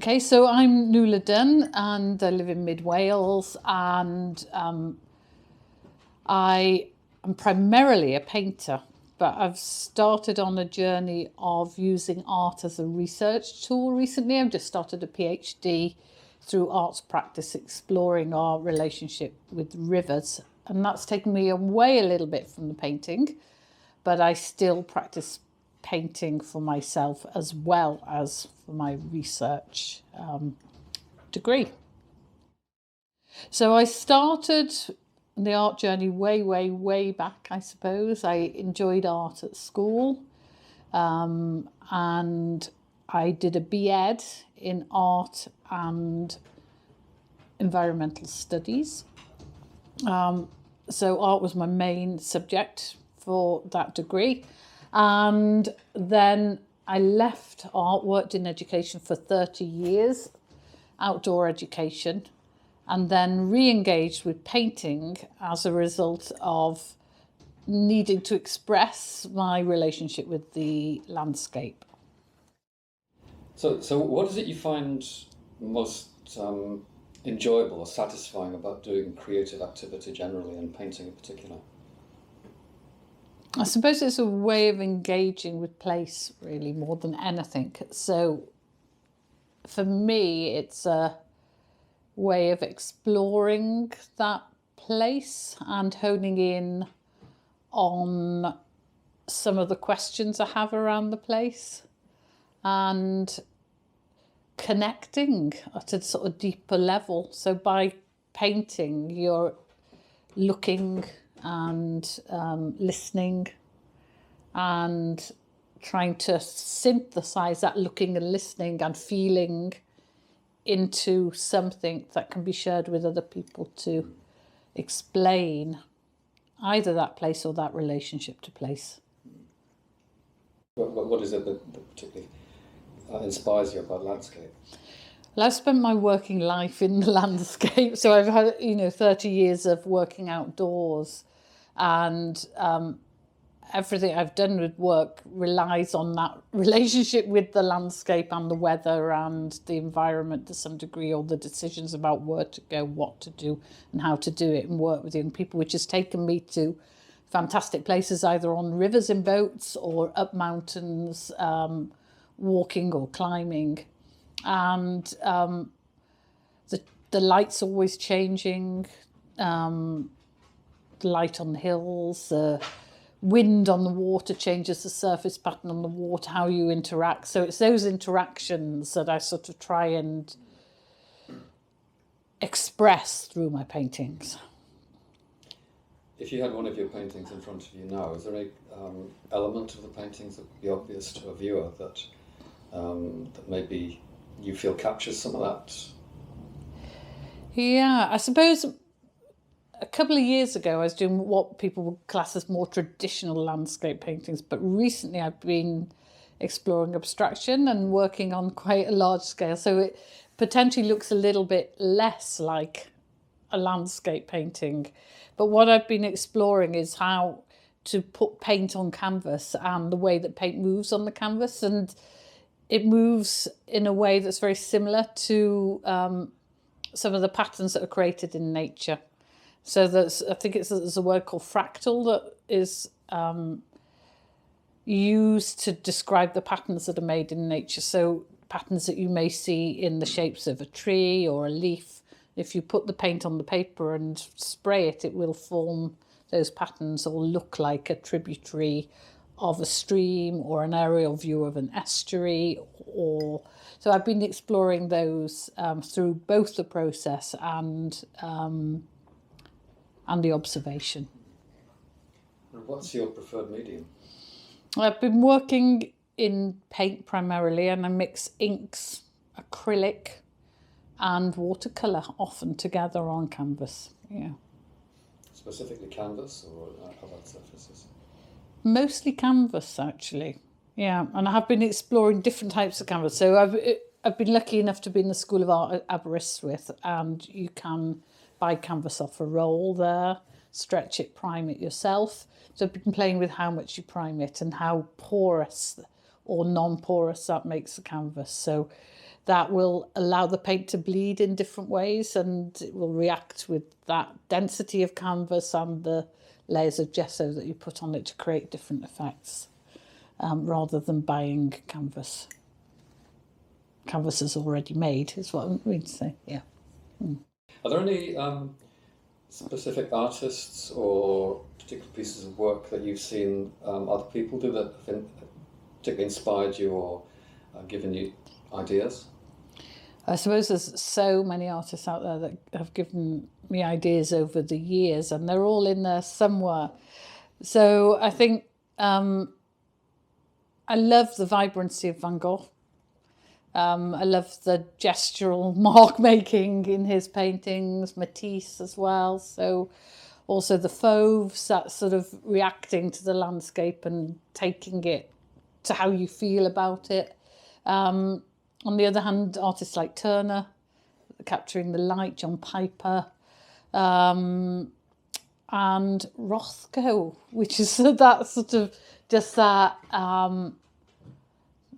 Okay, so I'm Nuala Dunn and I live in Mid Wales, and I am primarily a painter, but I've started on a journey of using art as a research tool recently. I've just started a PhD through arts practice, exploring our relationship with rivers, and that's taken me away a little bit from the painting, but I still practice painting for myself as well as for my research degree. So I started the art journey way back, I suppose. I enjoyed art at school, and I did a B.Ed in art and environmental studies. So art was my main subject for that degree. And then I left art, worked in education for 30 years, outdoor education, and then re-engaged with painting as a result of needing to express my relationship with the landscape. So what is it you find most enjoyable or satisfying about doing creative activity generally and painting in particular? I suppose it's a way of engaging with place, really, more than anything. So for me, it's a way of exploring that place and honing in on some of the questions I have around the place and connecting at a sort of deeper level. So by painting, you're looking and listening and trying to synthesize that looking and listening and feeling into something that can be shared with other people to explain either that place or that relationship to place. What is it that particularly inspires you about landscape? Well, I've spent my working life in the landscape, so I've had 30 years of working outdoors, and everything I've done with work relies on that relationship with the landscape and the weather and the environment to some degree, or the decisions about where to go, what to do and how to do it, and work with young people, which has taken me to fantastic places, either on rivers in boats or up mountains, walking or climbing. And the light's always changing, the light on the hills, wind on the water changes the surface pattern on the water, how you interact. So it's those interactions that I sort of try and express through my paintings. If you had one of your paintings in front of you now, is there any element of the paintings that would be obvious to a viewer that maybe you feel captures some of that? Yeah, I suppose a couple of years ago I was doing what people would class as more traditional landscape paintings, but recently I've been exploring abstraction and working on quite a large scale, so it potentially looks a little bit less like a landscape painting. But what I've been exploring is how to put paint on canvas and the way that paint moves on the canvas, and it moves in a way that's very similar to some of the patterns that are created in nature. So I think there's a word called fractal that is used to describe the patterns that are made in nature. So patterns that you may see in the shapes of a tree or a leaf. If you put the paint on the paper and spray it, it will form those patterns or look like a tributary of a stream or an aerial view of an estuary. So I've been exploring those through both the process and the observation. And what's your preferred medium? I've been working in paint primarily, and I mix inks, acrylic and watercolour often together on canvas. Yeah. Specifically canvas or other surfaces? Mostly canvas, actually. Yeah, and I have been exploring different types of canvas. So I've been lucky enough to be in the School of Art at Aberystwyth, and you can buy canvas off a roll there, stretch it, prime it yourself. So I've been playing with how much you prime it and how porous or non-porous that makes the canvas. So that will allow the paint to bleed in different ways, and it will react with that density of canvas and the layers of gesso that you put on it to create different effects, rather than buying canvas. Canvas is already made, is what I'm going to say, yeah. Are there any specific artists or particular pieces of work that you've seen other people do that have particularly inspired you or given you ideas? I suppose there's so many artists out there that have given me ideas over the years, and they're all in there somewhere. So I think I love the vibrancy of Van Gogh. I love the gestural mark making in his paintings, Matisse as well. So also the fauves, that sort of reacting to the landscape and taking it to how you feel about it. On the other hand, artists like Turner, capturing the light, John Piper, and Rothko, which is that sort of just that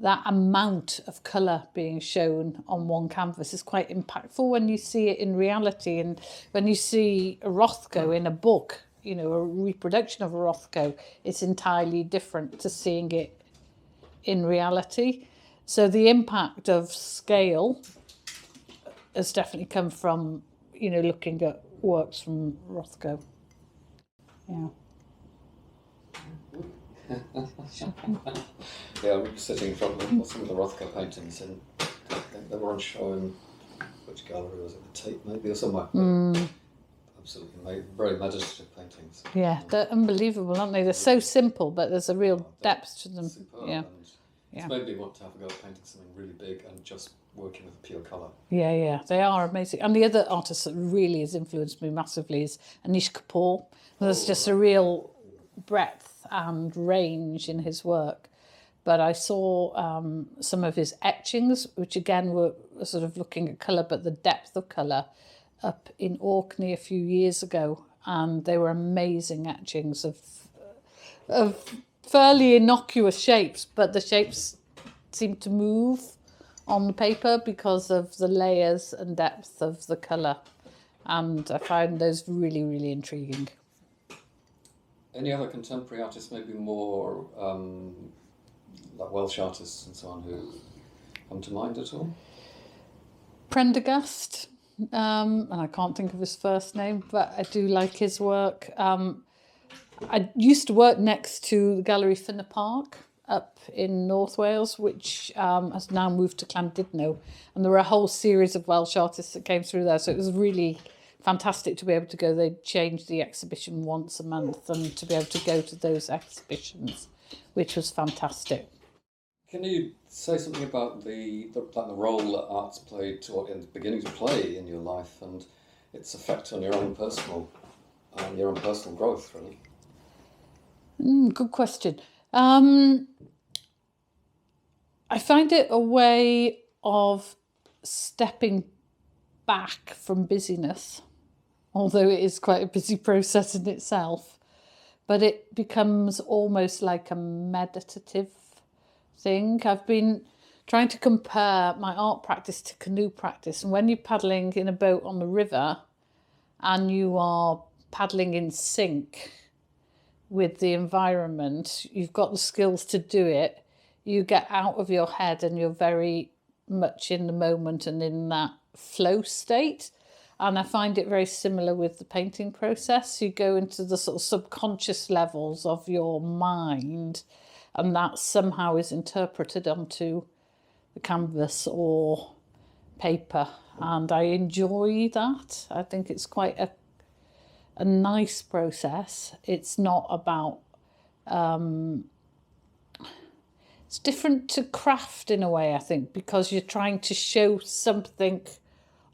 that amount of colour being shown on one canvas is quite impactful when you see it in reality. And when you see a Rothko in a book, you know, a reproduction of a Rothko, it's entirely different to seeing it in reality. So the impact of scale has definitely come from, you know, looking at works from Rothko. Yeah. Yeah, I'm sitting in front of some of the Rothko paintings, and they were on show in which gallery was it? The Tate maybe or somewhere. Absolutely very meditative paintings. Yeah, they're unbelievable, aren't they? They're so simple, but there's a real depth to them. Superb, Yeah. and it's made me want to have a go at painting something really big and just working with pure colour. Yeah, they are amazing. And the other artist that really has influenced me massively is Anish Kapoor. There's just a real breadth and range in his work. But I saw some of his etchings, which again were sort of looking at colour, but the depth of colour, up in Orkney a few years ago. And they were amazing etchings of fairly innocuous shapes, but the shapes seemed to move on the paper because of the layers and depth of the colour. And I found those really, really intriguing. Any other contemporary artists, maybe more like Welsh artists and so on, who come to mind at all? Prendergast, and I can't think of his first name, but I do like his work. I used to work next to the Gallery Finner Park up in North Wales, which has now moved to Llandudno, and there were a whole series of Welsh artists that came through there, so it was really fantastic to be able to go. They changed the exhibition once a month, and to be able to go to those exhibitions, which was fantastic. Can you say something about the role that art's played, or in the beginning to play in your life, and its effect on your own personal growth, really? Good question. I find it a way of stepping back from busyness, although it is quite a busy process in itself, but it becomes almost like a meditative thing. I've been trying to compare my art practice to canoe practice, and when you're paddling in a boat on the river and you are paddling in sync with the environment, you've got the skills to do it, you get out of your head and you're very much in the moment and in that flow state. And I find it very similar with the painting process. You go into the sort of subconscious levels of your mind, and that somehow is interpreted onto the canvas or paper. And I enjoy that. I think it's quite a nice process. It's not about it's different to craft in a way, I think, because you're trying to show something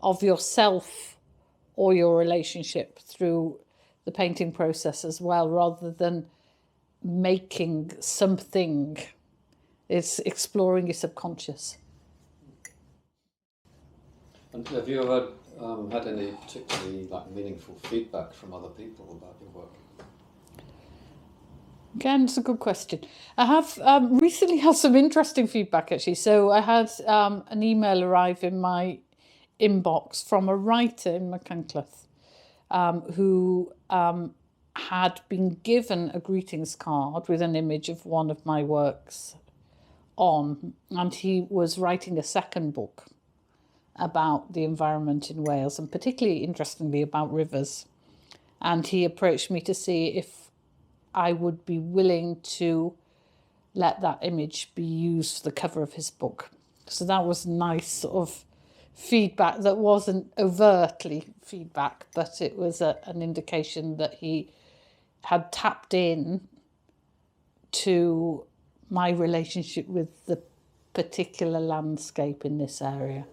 of yourself or your relationship through the painting process as well, rather than making something. It's exploring your subconscious. And have you ever had any particularly meaningful feedback from other people about your work? Again, it's a good question. I have recently had some interesting feedback, actually. So I had an email arrive in my inbox from a writer in Machynlleth who had been given a greetings card with an image of one of my works on, and he was writing a second book about the environment in Wales, and particularly interestingly about rivers. And he approached me to see if I would be willing to let that image be used for the cover of his book. So that was nice sort of feedback that wasn't overtly feedback, but it was an indication that he had tapped in to my relationship with the particular landscape in this area.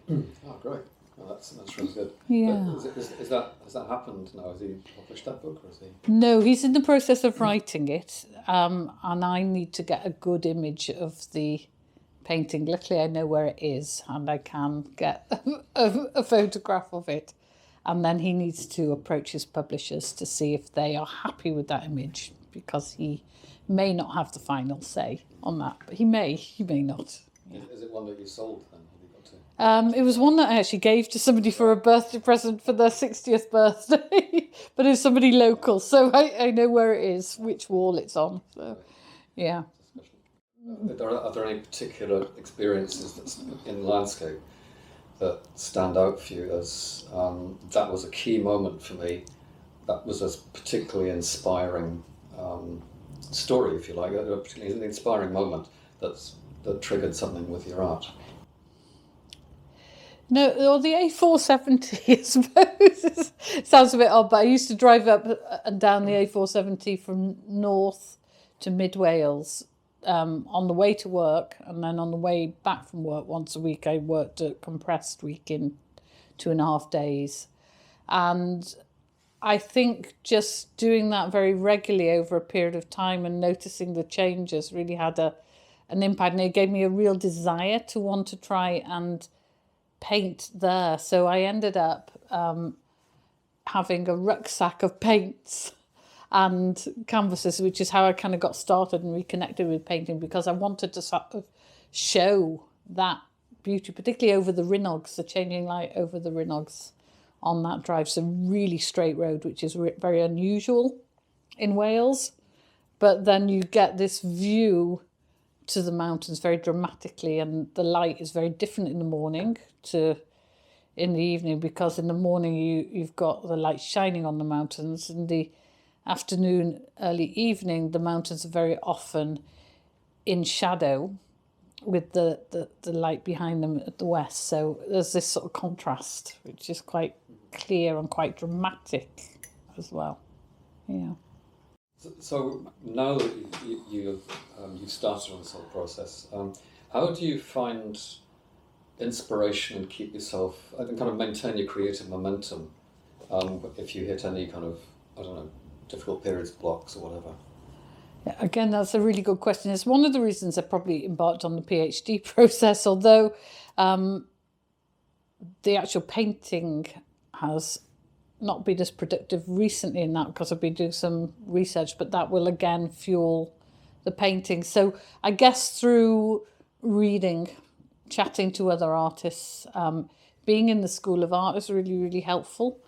Oh, great. Well, that's really good. Yeah. But has that happened now? Has he published that book, or is he? No, he's in the process of writing it, and I need to get a good image of the painting. Luckily, I know where it is, and I can get a photograph of it. And then he needs to approach his publishers to see if they are happy with that image, because he may not have the final say on that. But he may not. Yeah. Is it one that you sold then? Have you got to? It was one that I actually gave to somebody for a birthday present for their 60th birthday, but it's somebody local, so I know where it is, which wall it's on. So, yeah. Are there any particular experiences that's in landscape that stand out for you as that was a key moment for me? That was a particularly inspiring story, if you like, a particularly inspiring moment that triggered something with your art. No, or the A470, I suppose. It sounds a bit odd, but I used to drive up and down the A470 from north to mid Wales on the way to work, and then on the way back from work once a week. I worked a compressed week in 2.5 days. And I think just doing that very regularly over a period of time and noticing the changes really had an impact. And it gave me a real desire to want to try and paint there. So I ended up having a rucksack of paints and canvases, which is how I kind of got started and reconnected with painting, because I wanted to sort of show that beauty, particularly over the Rhinogs, the changing light over the Rhinogs on that drive. So really straight road, which is very unusual in Wales. But then you get this view to the mountains very dramatically, and the light is very different in the morning to in the evening, because in the morning you've got the light shining on the mountains. In the afternoon, early evening, the mountains are very often in shadow with the light behind them at the west. So there's this sort of contrast, which is quite clear and quite dramatic as well. Yeah. So now that you've started on this whole process, how do you find inspiration and keep yourself and kind of maintain your creative momentum if you hit any kind of, I don't know, difficult periods, blocks or whatever? Yeah, again, that's a really good question. It's one of the reasons I probably embarked on the PhD process, although the actual painting has not been as productive recently in that, because I've been doing some research, but that will again fuel the painting. So I guess through reading, chatting to other artists, being in the School of Art is really, really helpful.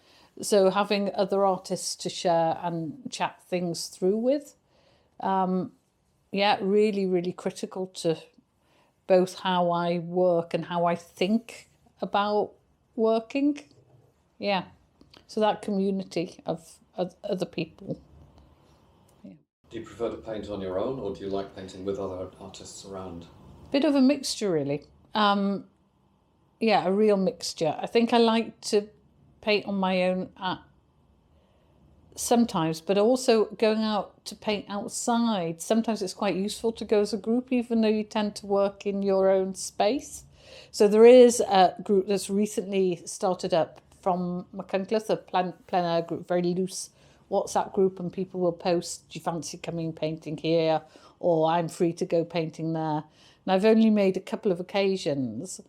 So having other artists to share and chat things through with, really, really critical to both how I work and how I think about working. Yeah. So that community of other people. Yeah. Do you prefer to paint on your own, or do you like painting with other artists around? Bit of a mixture, really. A real mixture. I think I like to paint on my own sometimes, but also going out to paint outside. Sometimes it's quite useful to go as a group, even though you tend to work in your own space. So there is a group that's recently started up from Machynlleth, a plein air group, very loose WhatsApp group, and people will post, do you fancy coming painting here? Or I'm free to go painting there. And I've only made a couple of occasions.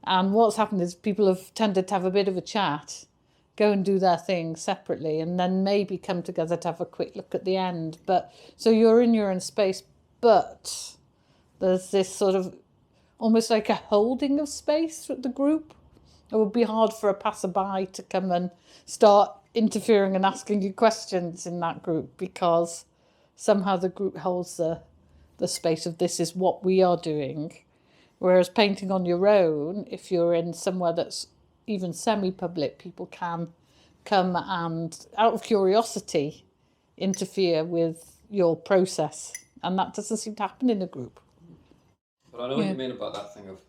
And what's happened is people have tended to have a bit of a chat go and do their thing separately, and then maybe come together to have a quick look at the end. But so you're in your own space, but there's this sort of almost like a holding of space with the group. It would be hard for a passerby to come and start interfering and asking you questions in that group, because somehow the group holds the space of this is what we are doing. Whereas painting on your own, if you're in somewhere that's even semi-public, people can come and, out of curiosity, interfere with your process. And that doesn't seem to happen in a group. But I know what you mean about that thing of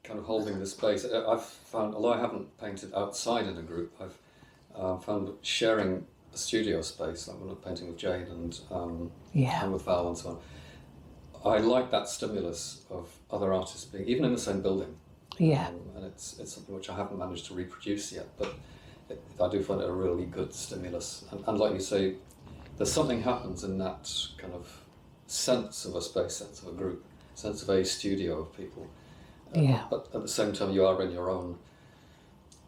kind of holding the space. I've found, although I haven't painted outside in a group, I've found sharing a studio space, like when I'm painting with Jade and with Val and so on. I like that stimulus of other artists being, even in the same building. And it's something which I haven't managed to reproduce yet, but I do find it a really good stimulus. And like you say, there's something happens in that kind of sense of a space, sense of a group, sense of a studio of people. But at the same time, you are in your own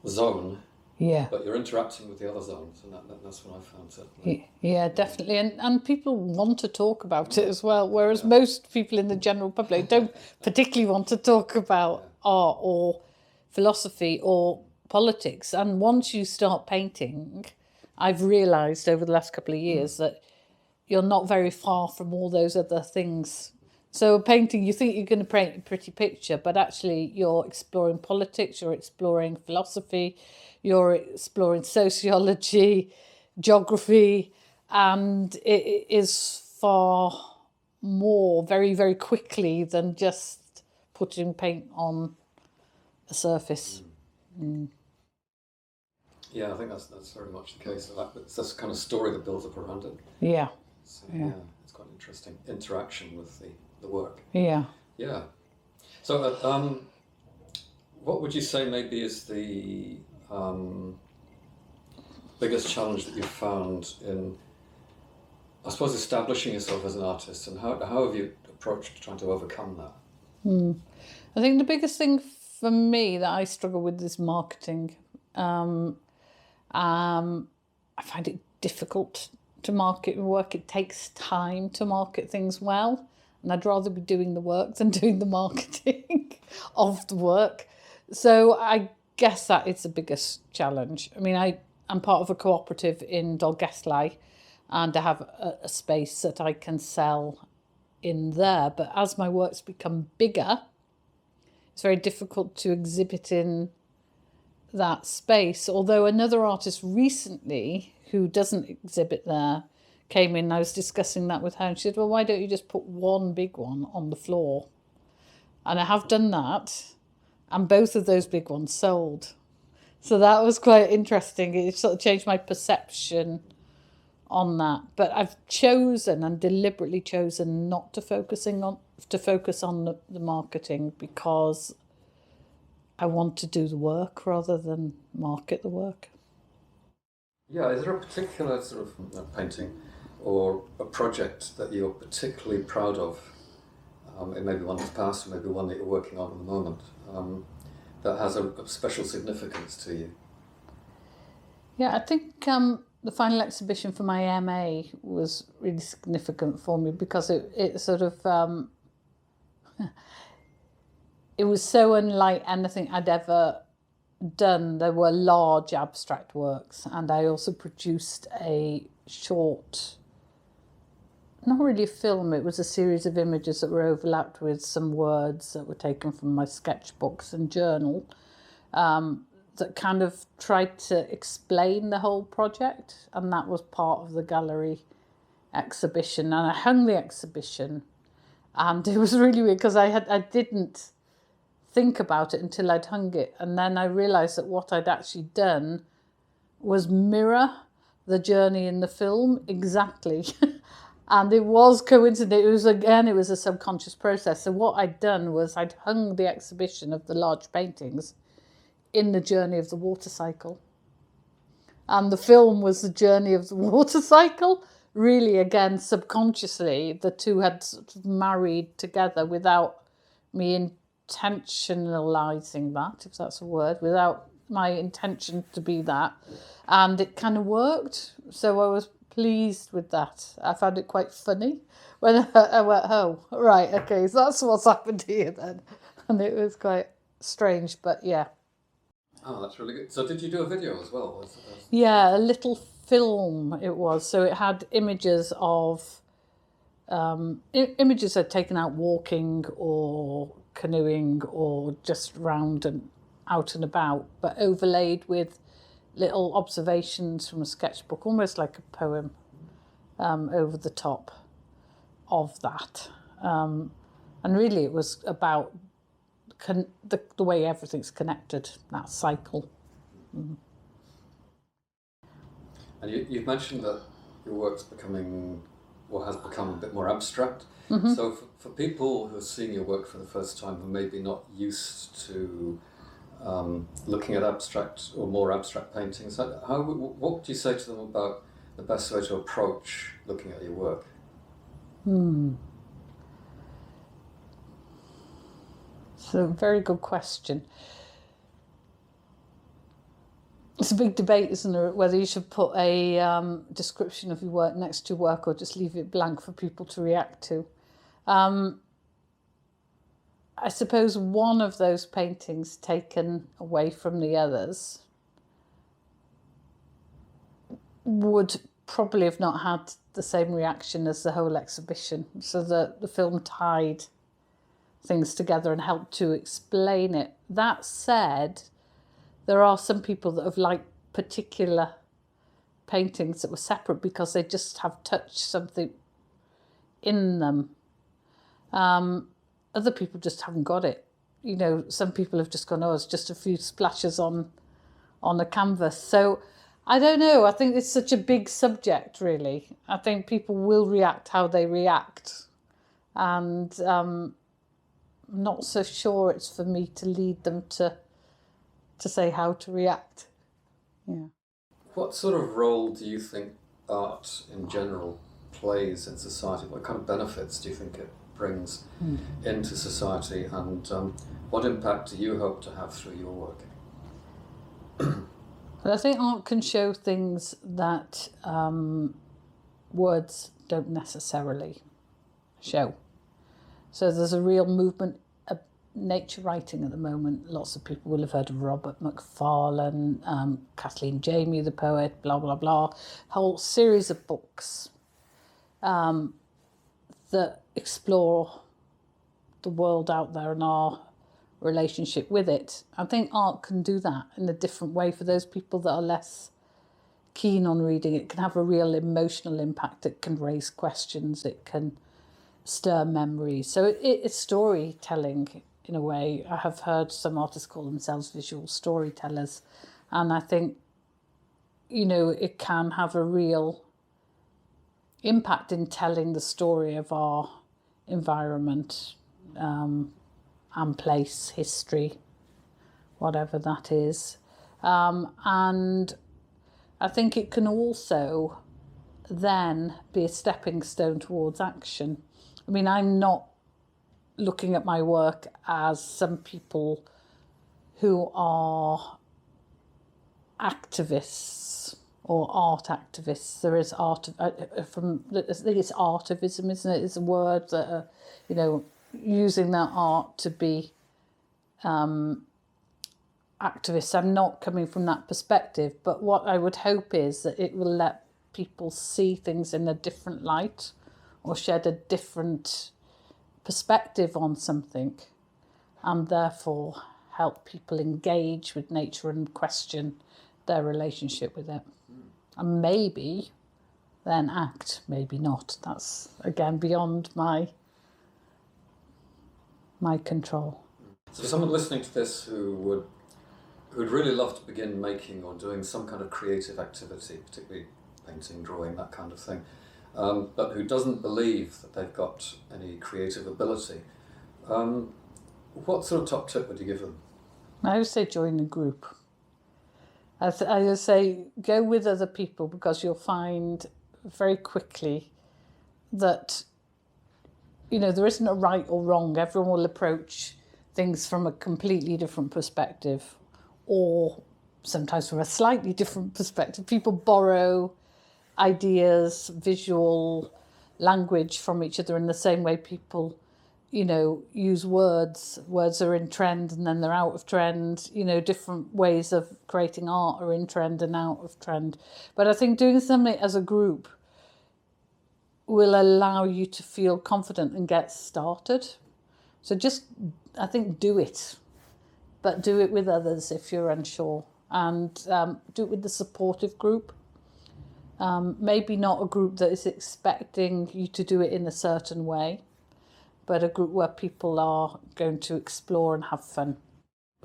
zone. But you're interacting with the other zones, and that's what I found certainly. Yeah, definitely. And people want to talk about it as well, whereas most people in the general public don't particularly want to talk about art or philosophy or politics. And once you start painting, I've realised over the last couple of years that you're not very far from all those other things. So painting, you think you're going to paint a pretty picture, but actually you're exploring politics, you're exploring philosophy, you're exploring sociology, geography, and it is far more very, very quickly than just putting paint on a surface. Yeah, I think that's very much the case. It's this kind of story that builds up around it. So, it's quite an interesting interaction with the work. Yeah. So what would you say maybe is the biggest challenge that you've found in, I suppose, establishing yourself as an artist, and how have you approached trying to overcome that? I think the biggest thing for me that I struggle with is marketing. I find it difficult to market work. It takes time to market things well, and I'd rather be doing the work than doing the marketing of the work. So I guess that is the biggest challenge. I mean, I'm part of a cooperative in Dolgellau, and I have a space that I can sell in there. But as my works become bigger, it's very difficult to exhibit in that space. Although another artist recently who doesn't exhibit there came in, I was discussing that with her, and she said, well, why don't you just put one big one on the floor? And I have done that, and both of those big ones sold. So that was quite interesting. It sort of changed my perception on that. But I've chosen, and deliberately chosen, not to focus on the marketing, because I want to do the work rather than market the work. Yeah, is there a particular sort of painting or a project that you're particularly proud of? It may be one that's past, or maybe one that you're working on at the moment, that has a special significance to you. Yeah, I think the final exhibition for my MA was really significant for me, because it sort of it was so unlike anything I'd ever done. There were large abstract works, and I also produced a short, not really a film, it was a series of images that were overlapped with some words that were taken from my sketchbooks and journal, that kind of tried to explain the whole project, and that was part of the gallery exhibition. And I hung the exhibition, and it was really weird, because I didn't think about it until I'd hung it, and then I realised that what I'd actually done was mirror the journey in the film exactly. And it was coincident. It was a subconscious process. So what I'd done was I'd hung the exhibition of the large paintings in the journey of the water cycle, and the film was the journey of the water cycle. Really, again, subconsciously, the two had sort of married together without me intentionalizing that, if that's a word, without my intention to be that, and it kind of worked. So I was pleased with that. I found it quite funny when I went, oh, right, okay, so that's what's happened here then. And it was quite strange, but yeah. Oh, that's really good. So did you do a video as well? Yeah, a little film it was. So it had images of images I'd taken out walking or canoeing or just round and out and about, but overlaid with little observations from a sketchbook, almost like a poem, over the top of that. And really it was about the way everything's connected, that cycle. And you've mentioned that your work's becoming, or has become, a bit more abstract. So for people who are seeing your work for the first time, who may be not used to looking at abstract or more abstract paintings, what would you say to them about the best way to approach looking at your work? It's a very good question. It's a big debate, isn't it, whether you should put a description of your work next to your work or just leave it blank for people to react to. I suppose one of those paintings taken away from the others would probably have not had the same reaction as the whole exhibition. So the film tied things together and helped to explain it. That said, there are some people that have liked particular paintings that were separate because they just have touched something in them. Other people just haven't got it. You know, some people have just gone, oh, it's just a few splashes on a canvas. So I don't know. I think it's such a big subject, really. I think people will react how they react. And I'm not so sure it's for me to lead them to say how to react. Yeah. What sort of role do you think art in general plays in society? What kind of benefits do you think it brings into society, and what impact do you hope to have through your work? I think art can show things that words don't necessarily show. So there's a real movement of nature writing at the moment. Lots of people will have heard of Robert Macfarlane, Kathleen Jamie, the poet, blah, blah, blah. A whole series of books that explore the world out there and our relationship with it. I think art can do that in a different way for those people that are less keen on reading. It can have a real emotional impact. It can raise questions. It can stir memories. So it's storytelling in a way. I have heard some artists call themselves visual storytellers. And I think, you know, it can have a real impact in telling the story of our environment, and place, history, whatever that is. And I think it can also then be a stepping stone towards action. I mean, I'm not looking at my work as some people who are activists or art activists. There is art I think it's artivism, isn't it? It's a word that are, you know, using that art to be activists. I'm not coming from that perspective, but what I would hope is that it will let people see things in a different light or shed a different perspective on something, and therefore help people engage with nature and question their relationship with it. And maybe then act, maybe not. That's, again, beyond my control. So someone listening to this who'd really love to begin making or doing some kind of creative activity, particularly painting, drawing, that kind of thing, but who doesn't believe that they've got any creative ability, what sort of top tip would you give them? I would say join a group. I would say go with other people, because you'll find very quickly that, you know, there isn't a right or wrong. Everyone will approach things from a completely different perspective, or sometimes from a slightly different perspective. People borrow ideas, visual language from each other in the same way people, use words. Words are in trend and then they're out of trend. Different ways of creating art are in trend and out of trend. But I think doing something as a group will allow you to feel confident and get started. So just, I think, do it. But do it with others if you're unsure. And do it with the supportive group. Maybe not a group that is expecting you to do it in a certain way, but a group where people are going to explore and have fun.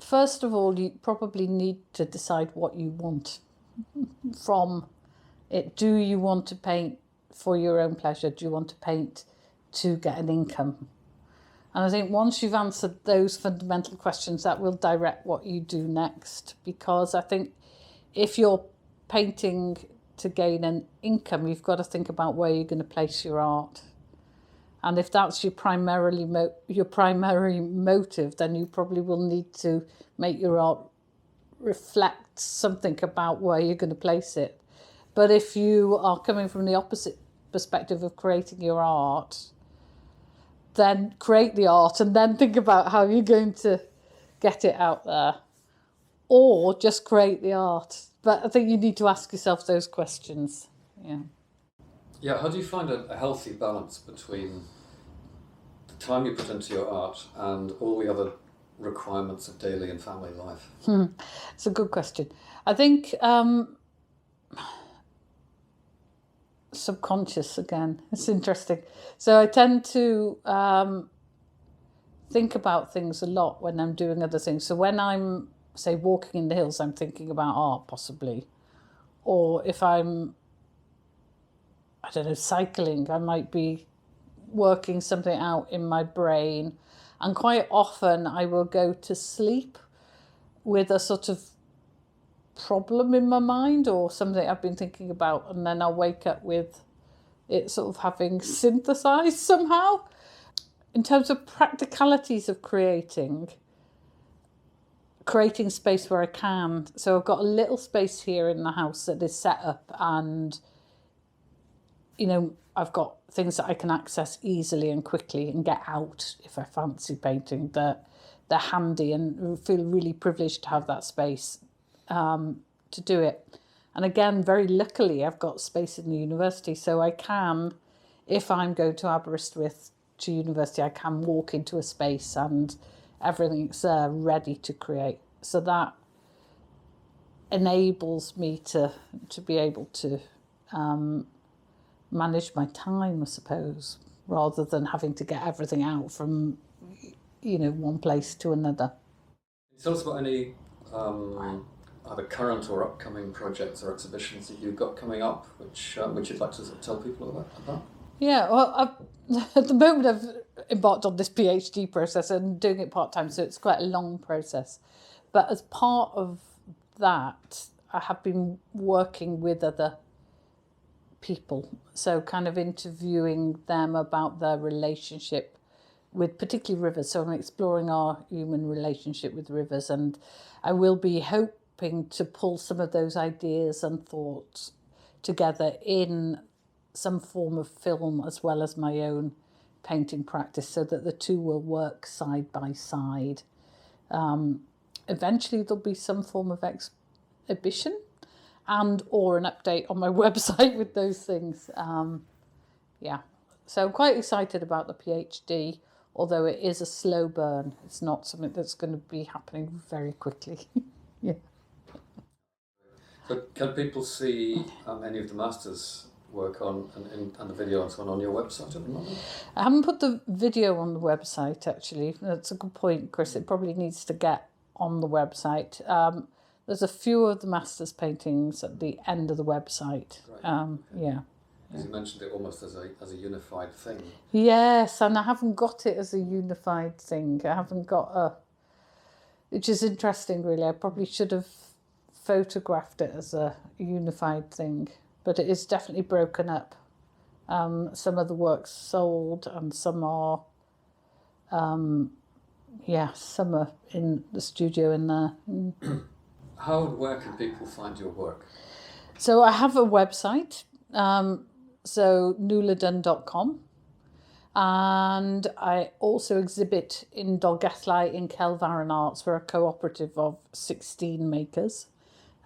First of all, you probably need to decide what you want from it. Do you want to paint for your own pleasure? Do you want to paint to get an income? And I think once you've answered those fundamental questions, that will direct what you do next. Because I think if you're painting to gain an income, you've got to think about where you're going to place your art. And if that's your primary motive, then you probably will need to make your art reflect something about where you're going to place it. But if you are coming from the opposite perspective of creating your art, then create the art and then think about how you're going to get it out there. Or just create the art. But I think you need to ask yourself those questions. Yeah. Yeah, how do you find a healthy balance between the time you put into your art and all the other requirements of daily and family life? It's a good question. I think subconscious again. It's interesting. So I tend to think about things a lot when I'm doing other things. So when I'm, say, walking in the hills, I'm thinking about art possibly. Or if I'm, I don't know, cycling, I might be working something out in my brain. And quite often I will go to sleep with a sort of problem in my mind or something I've been thinking about, and then I'll wake up with it sort of having synthesized somehow. In terms of practicalities of creating space where I can. So I've got a little space here in the house that is set up, and I've got things that I can access easily and quickly and get out if I fancy painting. They're handy and feel really privileged to have that space to do it. And again, very luckily, I've got space in the university, so I can, if I'm going to Aberystwyth to university, I can walk into a space and everything's there ready to create. So that enables me to be able to manage my time, I suppose, rather than having to get everything out from one place to another. Can you tell us about any either current or upcoming projects or exhibitions that you've got coming up, which you'd like to tell people about? Yeah, well, at the moment I've embarked on this PhD process and doing it part-time, so it's quite a long process. But as part of that, I have been working with other people, so kind of interviewing them about their relationship with particularly rivers. So I'm exploring our human relationship with rivers, and I will be hoping to pull some of those ideas and thoughts together in some form of film as well as my own painting practice, so that the two will work side by side. Eventually there'll be some form of exhibition and or an update on my website with those things. Yeah, so I'm quite excited about the PhD, although it is a slow burn. It's not something that's going to be happening very quickly. Yeah. So can people see any of the master's work on and the video and so on your website at the moment? I haven't put the video on the website, actually. That's a good point, Chris. It probably needs to get on the website. There's a few of the master's paintings at the end of the website. Right. Yeah. Because you mentioned it almost as a unified thing. Yes, and I haven't got it as a unified thing. I haven't got which is interesting, really. I probably should have photographed it as a unified thing, but it is definitely broken up. Some of the work's sold and some are, some are in the studio in there. How and where can people find your work? So I have a website, so nualadunn.com. And I also exhibit in Dolgellau in Kelvaran Arts. We're a cooperative of 16 makers.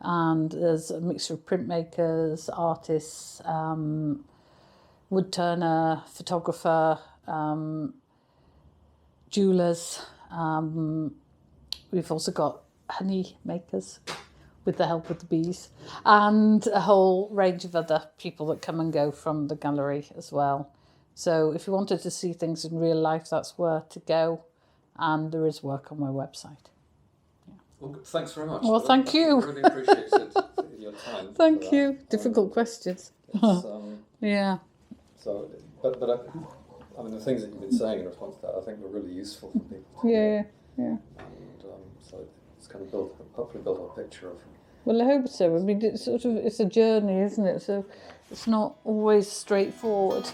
And there's a mixture of printmakers, artists, woodturner, photographer, jewellers. We've also got honey makers with the help of the bees, and a whole range of other people that come and go from the gallery as well. So if you wanted to see things in real life, that's where to go. And there is work on my website. Well, thanks very much. Well, thank you. I really appreciated your time. Thank you. Difficult questions. Yeah. So, but I mean, the things that you've been saying in response to that, I think were really useful for people to Yeah. And so it's kind of hopefully built a picture of. Well, I hope so. I mean, it's a journey, isn't it? So it's not always straightforward.